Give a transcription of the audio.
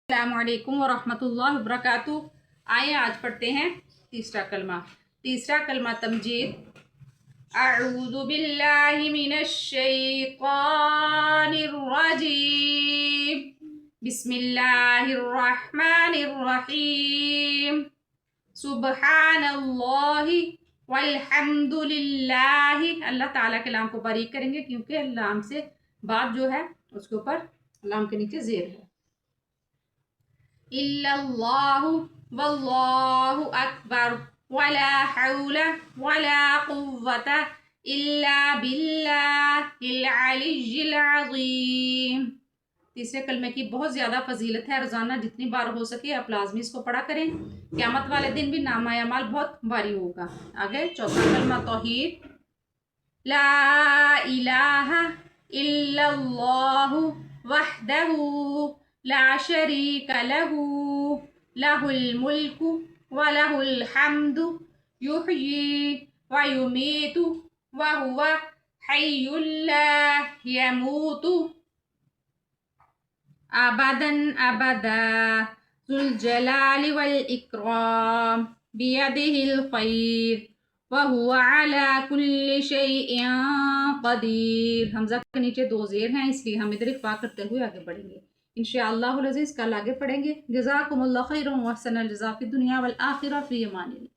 السلام علیکم ورحمۃ اللہ وبرکاتہ۔ آئے آج پڑھتے ہیں تیسرا کلمہ تمجید۔ اعوذ باللہ من الشیطان الرجیم، بسم اللہ الرحمن الرحیم، سبحان اللہ والحمد للہ۔ اللہ تعالیٰ کے لام کو باریک کریں گے کیونکہ لام سے بعد جو ہے اس کے اوپر لام کے نیچے زیر ہے۔ الا اللہ واللہ اکبر ولا حول ولا قوة الا باللہ العلی العظیم۔ تیسرے کلمے کی بہت زیادہ فضیلت ہے، روزانہ جتنی بار ہو سکے آپ لازمی اس کو پڑھا کریں، قیامت والے دن بھی نامہ اعمال بہت بھاری ہوگا۔ آگے چوتھا کلمہ توحید۔ لا الہ الا اللہ وحدہ لا شریک لہ لہ الملک ولہ الحمد یحیی ویمیت وہو حی لا یموت ابدا ابدا ذو الجلال والاکرام بیدہ الخیر وہو علی کل شیء قدیر۔ حمزہ کے نیچے دو زیر ہیں اس لیے ہم ادھر اخفا کرتے ہوئے آگے بڑھیں گے انشاءاللہ العزیز۔ کل آگے پڑھیں گے۔ جزاکم اللہ خیر و احسن الجزاء فی الدنیا والآخرہ، فی امان اللہ۔